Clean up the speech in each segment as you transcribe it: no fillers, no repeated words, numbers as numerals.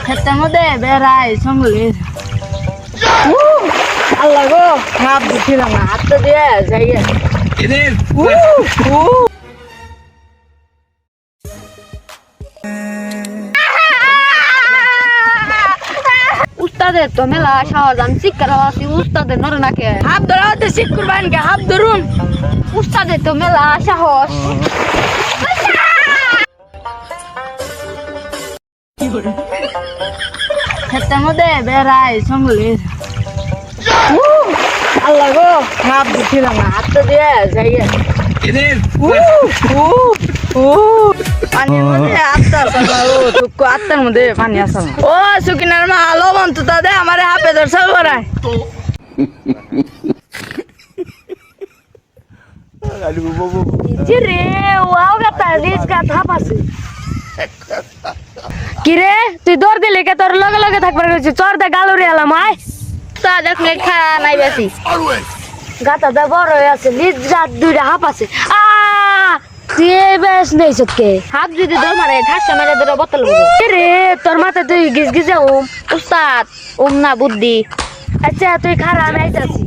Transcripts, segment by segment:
ক্ষেতের মধ্যে বেড়ায় সঙ্গলে আল্লাহ গো হাত দিছিলাম না হাতটা দিয়ে যাই উস্তাদের তো মেলা সাহস আমি শিক্ষার আছি উস্তাদের নর নাকে হাত ধরা হতে শিখ করবেন কে হাত ধরুন উস্তাদের তো মেলা সাহস ক্ষেতের মধ্যে বেড়ায় সঙ্গলে আল্লাহ গো হাত দিছিলাম না হাতটা দিয়ে যাই পানির মধ্যে আত্মার মধ্যে পানি আসল ও সুকিনার মা আলো বন্ধু তাদের আমার হাপে দর্শক করায় রে ওয়াও গাতা রিজ গাত হাপাছে কিরে তুই দৌড় দিলি কে তোর লগে লগে থাকবার কইছি চর দে গালুরি আলাম আয় তা দেখলে খা নাই বেশি গাতা দে বড় হয়ে আছে রিজ গাত দুইটা হাপাছে আ তুই বেশ নেই সত্যি হাত যদি দৌড় মারে ঠাসা মেরে ধরে বোতল রে তোর মাথায় তুই গিজ গিজে উস্তাদ না বুদ্ধি আচ্ছা তুই খারা আমি আইতাছি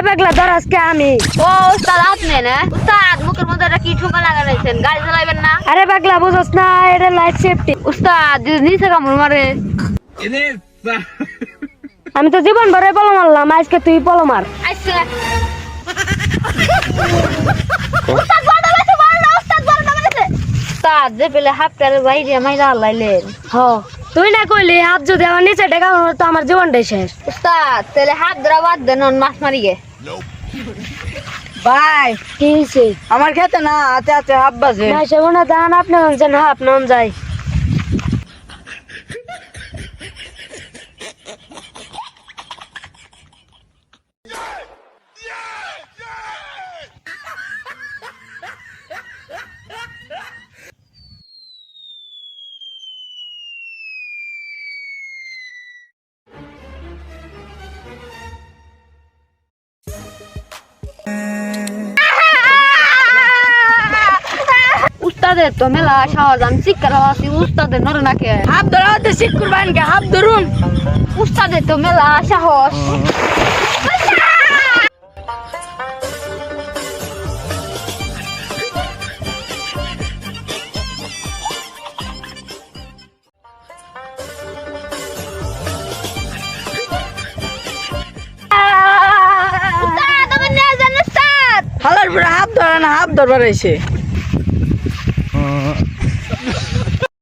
পাগলা ধরাস কে আমি ও উস্তাদ আপনি না উস্তাদ মুখের মধ্যে কি ঠোকা লাগাইছেন গাড়ি চালাবেন না আরে পাগলা বুঝছ না এটা লাইফ সেফটি উস্তাদ যদি নিচে কামড় মারে আমি তো জীবন ভরে পলো মারলাম আজকে তুই পলো মার আচ্ছা উস্তাদ বড় উস্তাদ উস্তাদ যে পেলে হাফটার বাইরে মাইরা লাইলেন হ তুই না কইলি হাত যদি আমার নিচে টেকা তো আমার জীবনটাই শেষ উস্তাদ তাহলে হাত ধরা বাদ দেন মাছ মারি গে ভাই কি হইছে আমার খেতে না হাতে হাতে হাফ বাজে না সেবো না দান আপনি যেন হাফ নন যায় উস্তাদের তো মেলা সাহস আমি শিক্ষার আছি উস্তাদের নর নাকে হাত ধরা হতে শিখ করবেন কে হাত ধরুন উস্তাদের তো মেলা সাহস হালার পুরো হাত ধরা না হাত ধরবার এসে